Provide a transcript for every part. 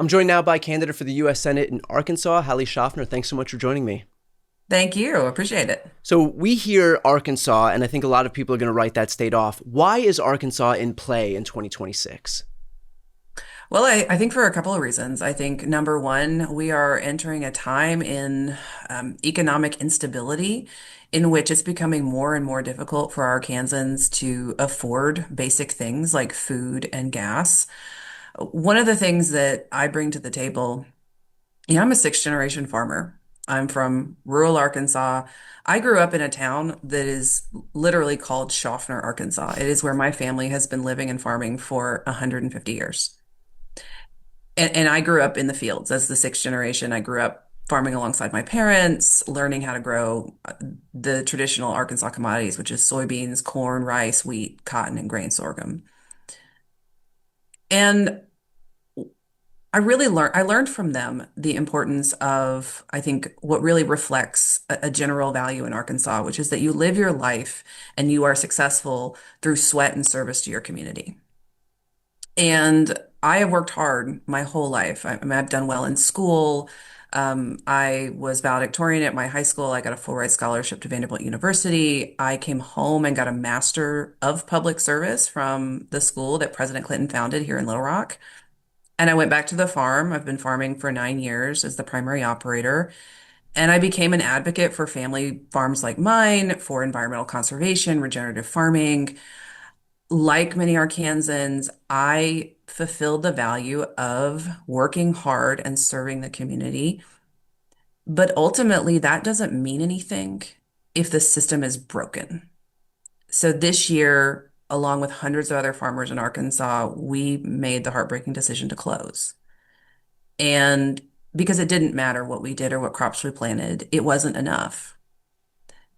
I'm joined now by candidate for the U.S. Senate in Arkansas, Hallie Schaffner. Thanks so much for joining me. Thank you. Appreciate it. So we hear Arkansas, and I think a lot of people are going to write that state off. Why is Arkansas in play in 2026? Well, I think for a couple of reasons. I think number one, we are entering a time in economic instability in which it's becoming more and more difficult for Arkansans to afford basic things like food and gas. One of the things that I bring to the table, I'm a sixth generation farmer. I'm from rural Arkansas. I grew up in a town that is literally called Schaffner, Arkansas. It is where my family has been living and farming for 150 years. And I grew up in the fields as the sixth generation. I grew up farming alongside my parents, learning how to grow the traditional Arkansas commodities, which is soybeans, corn, rice, wheat, cotton, and grain sorghum. And I learned from them the importance of, I think, what really reflects a general value in Arkansas, which is that you live your life and you are successful through sweat and service to your community. And I have worked hard my whole life. I've done well in school. I was valedictorian at my high school. I got a full ride scholarship to Vanderbilt University. I came home and got a Master of Public Service from the school that President Clinton founded here in Little Rock. And I went back to the farm. I've been farming for 9 years as the primary operator. And I became an advocate for family farms like mine, for environmental conservation, regenerative farming. Like many Arkansans, I fulfilled the value of working hard and serving the community. But ultimately, that doesn't mean anything if the system is broken. So this year, along with hundreds of other farmers in Arkansas, we made the heartbreaking decision to close. And because it didn't matter what we did or what crops we planted, it wasn't enough.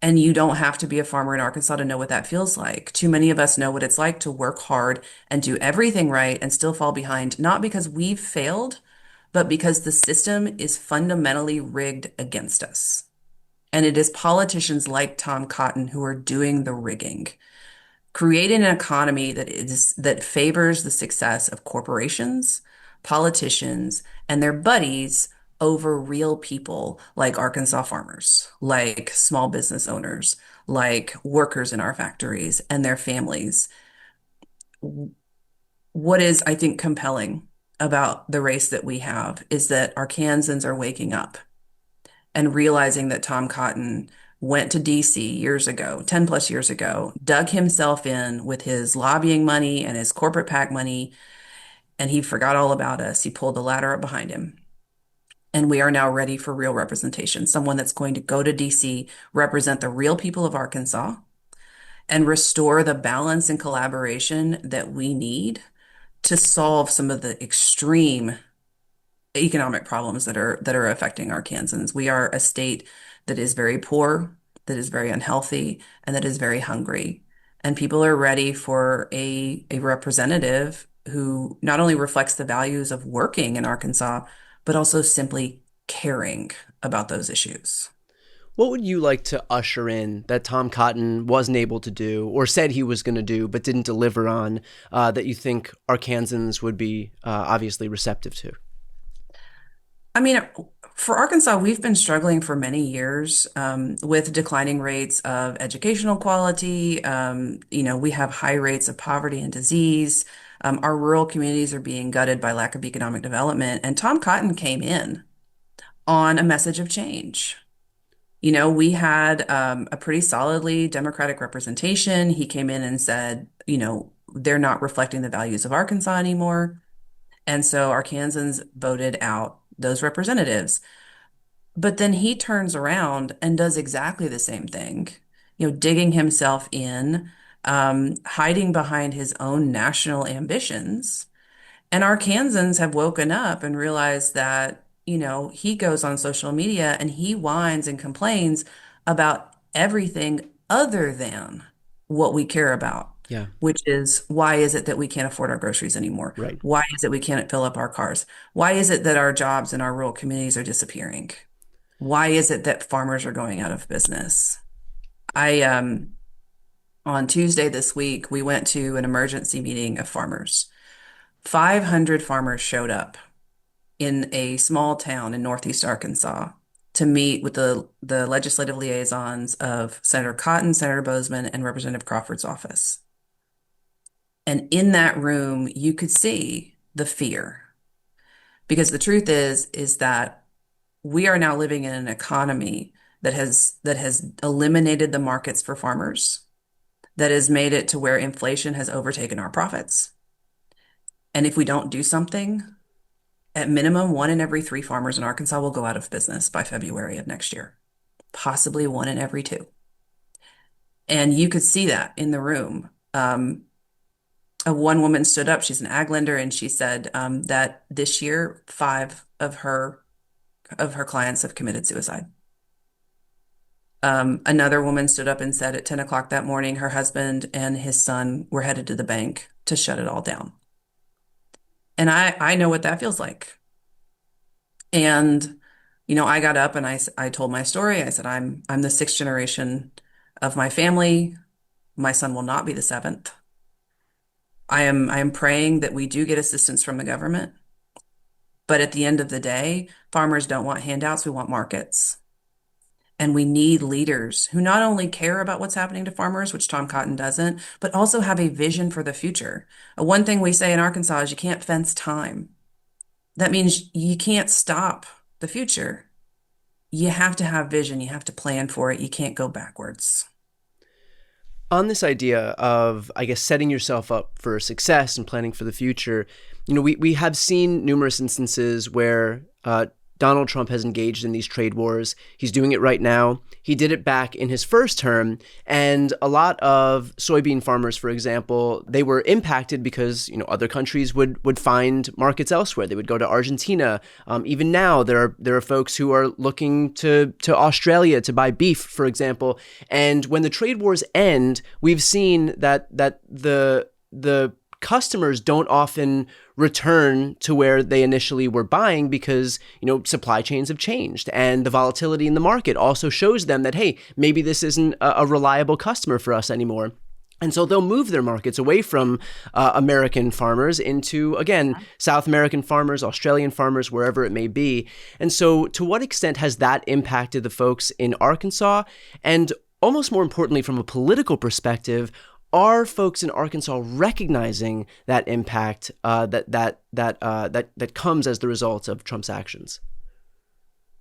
And you don't have to be a farmer in Arkansas to know what that feels like. Too many of us know what it's like to work hard and do everything right and still fall behind, not because we've failed, but because the system is fundamentally rigged against us. And it is politicians like Tom Cotton who are doing the rigging, creating an economy that favors the success of corporations, politicians, and their buddies over real people like Arkansas farmers, like small business owners, like workers in our factories and their families. What is, I think, compelling about the race that we have is that Arkansans are waking up and realizing that Tom Cotton went to DC years ago, 10 plus years ago, dug himself in with his lobbying money and his corporate PAC money, and he forgot all about us. He pulled the ladder up behind him. And we are now ready for real representation, someone that's going to go to DC, represent the real people of Arkansas, and restore the balance and collaboration that we need to solve some of the extreme economic problems that are affecting Arkansans. We are a state that is very poor, that is very unhealthy, and that is very hungry. And people are ready for a representative who not only reflects the values of working in Arkansas, but also simply caring about those issues. What would you like to usher in that Tom Cotton wasn't able to do or said he was going to do but didn't deliver on that you think Arkansans would be obviously receptive to? I mean, for Arkansas, we've been struggling for many years with declining rates of educational quality. We have high rates of poverty and disease. Our rural communities are being gutted by lack of economic development. And Tom Cotton came in on a message of change. We had a pretty solidly Democratic representation. He came in and said, they're not reflecting the values of Arkansas anymore. And so Arkansans voted out those representatives. But then he turns around and does exactly the same thing, digging himself in, hiding behind his own national ambitions. And Arkansans have woken up and realized that, he goes on social media and he whines and complains about everything other than what we care about, Yeah, which is why is it that we can't afford our groceries anymore? right. Why is it we can't fill up our cars? Why is it that our jobs in our rural communities are disappearing? Why is it that farmers are going out of business? I On Tuesday this week, we went to an emergency meeting of farmers. 500 farmers showed up in a small town in Northeast Arkansas to meet with the legislative liaisons of Senator Cotton, Senator Bozeman, and Representative Crawford's office. And in that room, you could see the fear. Because the truth is that we are now living in an economy that has eliminated the markets for farmers, that has made it to where inflation has overtaken our profits. And if we don't do something, at minimum, one in every three farmers in Arkansas will go out of business by February of next year, possibly one in every two. And you could see that in the room. One woman stood up, she's an ag lender, and she said that this year, five of her clients have committed suicide. Another woman stood up and said at 10 o'clock that morning, her husband and his son were headed to the bank to shut it all down. And I know what that feels like. And, I got up and I told my story. I said, I'm the sixth generation of my family. My son will not be the seventh. I am praying that we do get assistance from the government. But at the end of the day, farmers don't want handouts. We want markets. And we need leaders who not only care about what's happening to farmers, which Tom Cotton doesn't, but also have a vision for the future. One thing we say in Arkansas is you can't fence time. That means you can't stop the future. You have to have vision. You have to plan for it. You can't go backwards. On this idea of, I guess, setting yourself up for success and planning for the future, we have seen numerous instances where Donald Trump has engaged in these trade wars. He's doing it right now. He did it back in his first term. And a lot of soybean farmers, for example, they were impacted because, other countries would find markets elsewhere. They would go to Argentina. Even now, there are folks who are looking to Australia to buy beef, for example. And when the trade wars end, we've seen that the customers don't often return to where they initially were buying because, supply chains have changed, and the volatility in the market also shows them that, hey, maybe this isn't a reliable customer for us anymore. And so they'll move their markets away from American farmers into, again, South American farmers, Australian farmers, wherever it may be. And so to what extent has that impacted the folks in Arkansas? And almost more importantly, from a political perspective, are folks in Arkansas recognizing that impact that comes as the result of Trump's actions?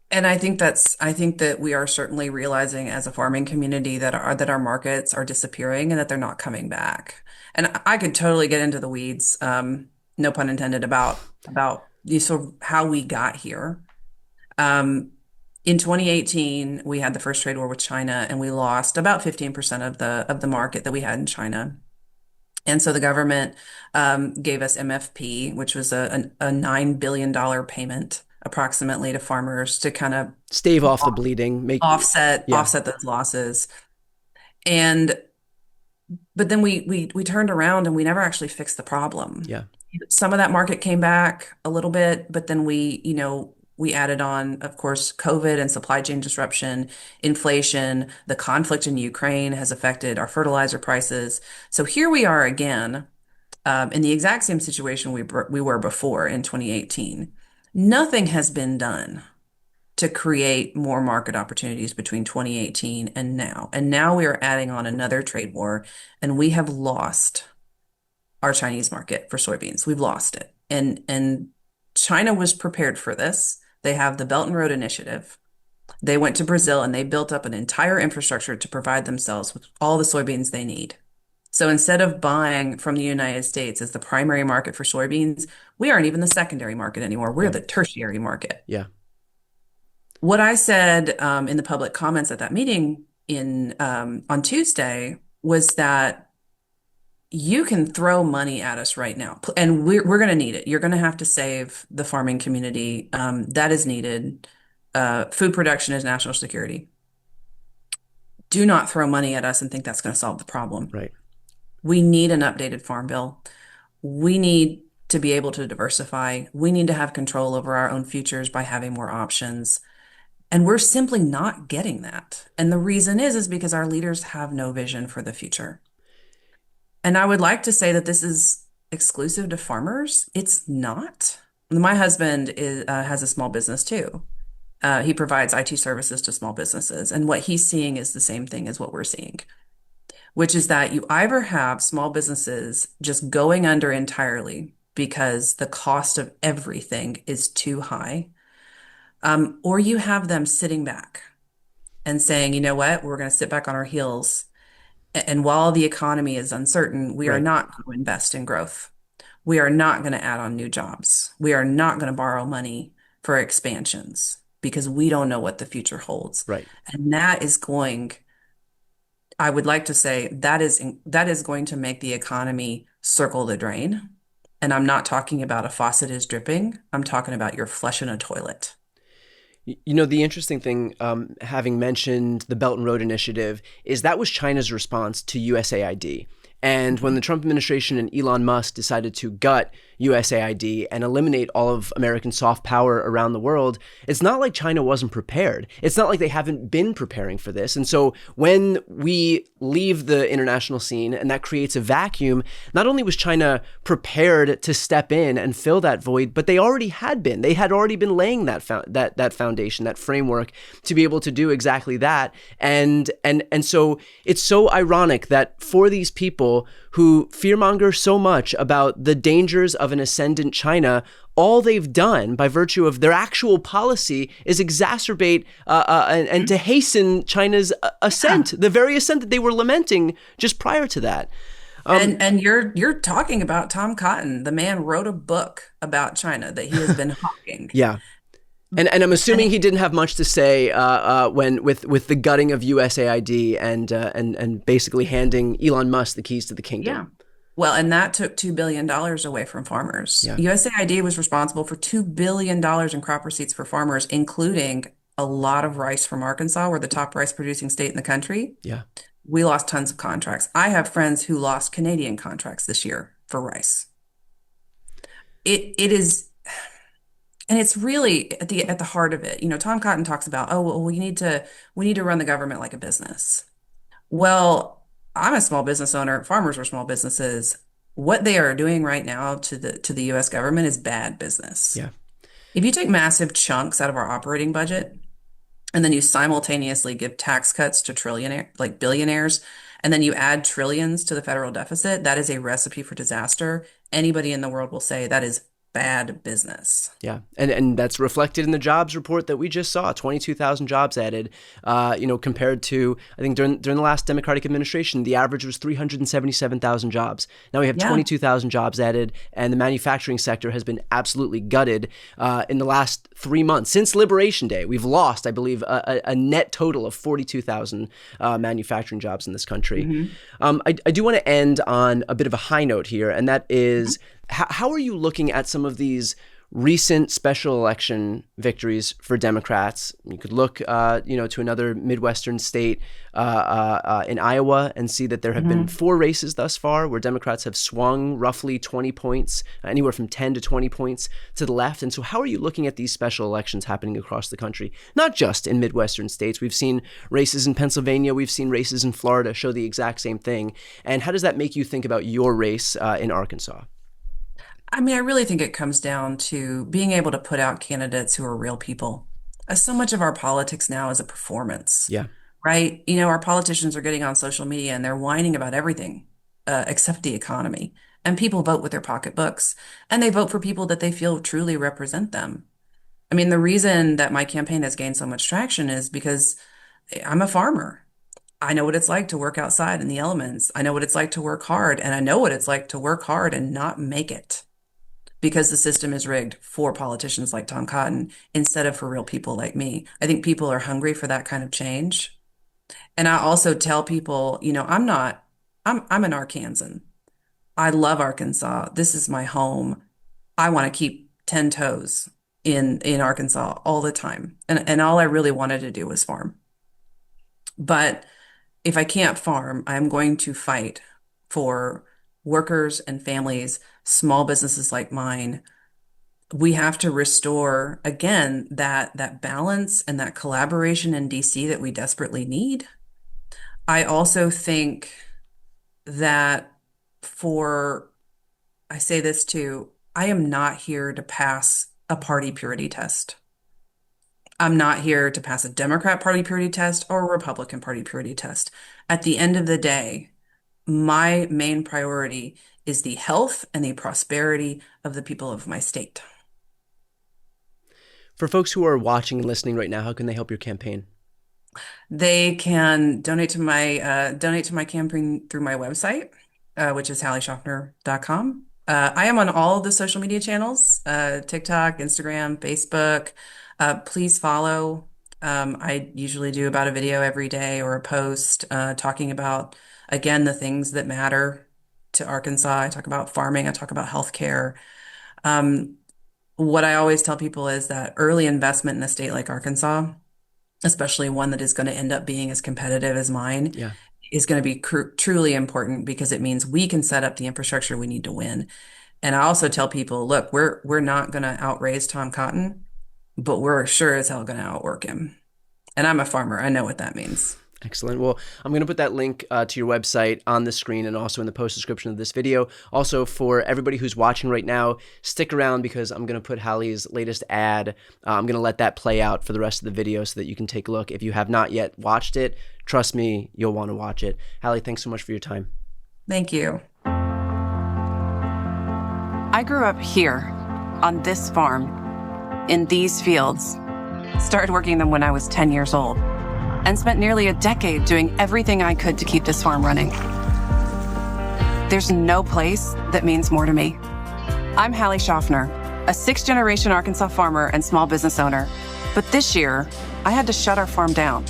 And I think that we are certainly realizing as a farming community that our markets are disappearing and that they're not coming back. And I could totally get into the weeds, no pun intended, about sort of how we got here. Um, in 2018, we had the first trade war with China, and we lost about 15% of the market that we had in China. And so the government gave us MFP, which was a $9 billion payment approximately to farmers to kind of Stave off the bleeding, yeah, offset those losses. And but then we turned around and we never actually fixed the problem. yeah. Some of that market came back a little bit, but then we added on, of course, COVID and supply chain disruption, inflation, the conflict in Ukraine has affected our fertilizer prices. So here we are again, in the exact same situation we were before in 2018. Nothing has been done to create more market opportunities between 2018 and now. And now we are adding on another trade war, and we have lost our Chinese market for soybeans. We've lost it. And China was prepared for this. They have the Belt and Road Initiative. They went to Brazil and they built up an entire infrastructure to provide themselves with all the soybeans they need. So instead of buying from the United States as the primary market for soybeans, we aren't even the secondary market anymore. We're Yeah. the tertiary market. Yeah. What I said in the public comments at that meeting on Tuesday was that you can throw money at us right now, and we're going to need it. You're going to have to save the farming community. That is needed. Food production is national security. Do not throw money at us and think that's going to solve the problem. Right. We need an updated farm bill. We need to be able to diversify. We need to have control over our own futures by having more options. And we're simply not getting that. And the reason is because our leaders have no vision for the future. And I would like to say that this is exclusive to farmers. It's not. My husband has a small business too. He provides IT services to small businesses, and what he's seeing is the same thing as what we're seeing, which is that you either have small businesses just going under entirely because the cost of everything is too high, or you have them sitting back and saying, you know what, we're going to sit back on our heels. And while the economy is uncertain, we are Right. not going to invest in growth. We are not going to add on new jobs. We are not going to borrow money for expansions because we don't know what the future holds. Right. And that is going, I would like to say that is going to make the economy circle the drain. And I'm not talking about a faucet is dripping. I'm talking about you're flushing a toilet. You know, the interesting thing, having mentioned the Belt and Road Initiative, is that was China's response to USAID. And when the Trump administration and Elon Musk decided to gut USAID and eliminate all of American soft power around the world, it's not like China wasn't prepared. It's not like they haven't been preparing for this. And so when we leave the international scene and that creates a vacuum, not only was China prepared to step in and fill that void, but they already had been. They had already been laying that foundation, that framework to be able to do exactly that. And so it's so ironic that for these people who fearmonger so much about the dangers of an ascendant China, all they've done by virtue of their actual policy is exacerbate and to hasten China's Yeah. ascent, the very ascent that they were lamenting just prior to that. And you're talking about Tom Cotton. The man wrote a book about China that he has been hawking. Yeah. And I'm assuming And he didn't have much to say when with the gutting of USAID and basically handing Elon Musk the keys to the yeah. kingdom. Well, and that took $2 billion away from farmers. Yeah, USAID was responsible for $2 billion in crop receipts for farmers, including a lot of rice from Arkansas. We're the top rice producing state in the country. yeah. We lost tons of contracts. I have friends who lost Canadian contracts this year for rice. It is, and it's really at the heart of it. Tom Cotton talks about, oh, well, we need to run the government like a business. Well, I'm a small business owner. Farmers are small businesses. What they are doing right now to the US government is bad business. Yeah. If you take massive chunks out of our operating budget and then you simultaneously give tax cuts to trillionaire like billionaires, and then you add trillions to the federal deficit, that is a recipe for disaster. Anybody in the world will say that is bad business. Yeah, and that's reflected in the jobs report that we just saw. 22,000 jobs added. Compared to I think during the last Democratic administration, the average was 377,000 jobs. Now we have Yeah. 22,000 jobs added, and the manufacturing sector has been absolutely gutted in the last 3 months since Liberation Day. We've lost, I believe, a net total of 42,000 manufacturing jobs in this country. Mhm. I do want to end on a bit of a high note here, and that is how are you looking at some of these recent special election victories for Democrats? You could look, to another Midwestern state in Iowa and see that there have been Mhm. 4 races thus far where Democrats have swung roughly 20 points, anywhere from 10 to 20 points to the left. And so how are you looking at these special elections happening across the country? Not just in Midwestern states. We've seen races in Pennsylvania. We've seen races in Florida show the exact same thing. And how does that make you think about your race in Arkansas? I mean, I really think it comes down to being able to put out candidates who are real people. So much of our politics now is a performance, Yeah. right? Our politicians are getting on social media and they're whining about everything except the economy. And people vote with their pocketbooks and they vote for people that they feel truly represent them. I mean, the reason that my campaign has gained so much traction is because I'm a farmer. I know what it's like to work outside in the elements. I know what it's like to work hard, and I know what it's like to work hard and not make it because the system is rigged for politicians like Tom Cotton instead of for real people like me. I think people are hungry for that kind of change. And I also tell people, I'm an Arkansan. I love Arkansas. This is my home. I want to keep 10 toes in Arkansas all the time. And all I really wanted to do was farm. But if I can't farm, I'm going to fight for workers and families, small businesses like mine. We have to restore again that balance and that collaboration in DC that we desperately need. I also think that for I say this too, I am not here to pass a party purity test. I'm not here to pass a Democrat Party purity test or a Republican Party purity test. At the end of the day, my main priority is the health and the prosperity of the people of my state. For folks who are watching and listening right now, how can they help your campaign? They can donate to my campaign through my website, which is hallieschaffner.com. I am on all of the social media channels, TikTok, Instagram, Facebook. Please follow. I usually do about a video every day or a post talking about, again, the things that matter to Arkansas. I talk about farming, I talk about healthcare. Um, what I always tell people is that early investment in a state like Arkansas, especially one that is going to end up being as competitive as mine, Yeah. is going to be truly important because it means we can set up the infrastructure we need to win. And I also tell people, look, we're not going to outraise Tom Cotton, but we're sure as hell going to outwork him. And I'm a farmer. I know what that means. Excellent. Well, I'm going to put that link to your website on the screen and also in the post description of this video. Also, for everybody who's watching right now, stick around because I'm going to put Hallie's latest ad. I'm going to let that play out for the rest of the video so that you can take a look. If you have not yet watched it, trust me, you'll want to watch it. Hallie, thanks so much for your time. Thank you. I grew up here, on this farm, in these fields. Started working them when I was 10 years old, and spent nearly a decade doing everything I could to keep this farm running. There's no place that means more to me. I'm Hallie Schaffner, a sixth-generation Arkansas farmer and small business owner. But this year, I had to shut our farm down.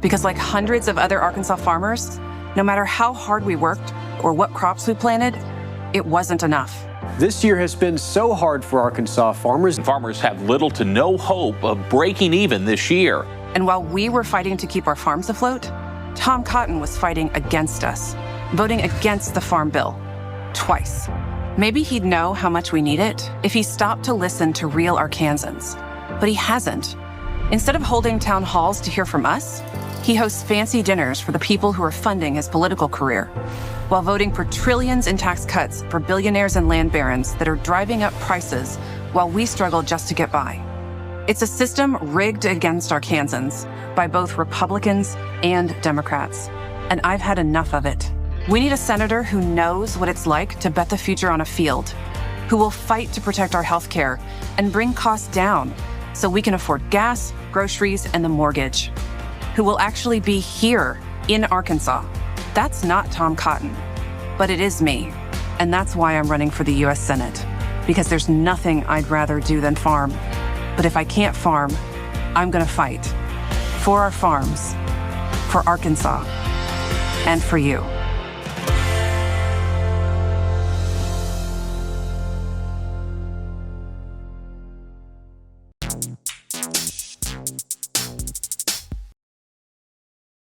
Because like hundreds of other Arkansas farmers, no matter how hard we worked or what crops we planted, it wasn't enough. This year has been so hard for Arkansas farmers. Farmers have little to no hope of breaking even this year. And while we were fighting to keep our farms afloat, Tom Cotton was fighting against us, voting against the Farm Bill, twice. Maybe he'd know how much we need it if he stopped to listen to real Arkansans. But he hasn't. Instead of holding town halls to hear from us, he hosts fancy dinners for the people who are funding his political career, while voting for trillions in tax cuts for billionaires and land barons that are driving up prices while we struggle just to get by. It's a system rigged against Arkansans by both Republicans and Democrats, and I've had enough of it. We need a senator who knows what it's like to bet the future on a field, who will fight to protect our health care and bring costs down so we can afford gas, groceries, and the mortgage, who will actually be here in Arkansas. That's not Tom Cotton, but it is me, and that's why I'm running for the U.S. Senate, because there's nothing I'd rather do than farm. But if I can't farm, I'm gonna fight for our farms, for Arkansas, and for you.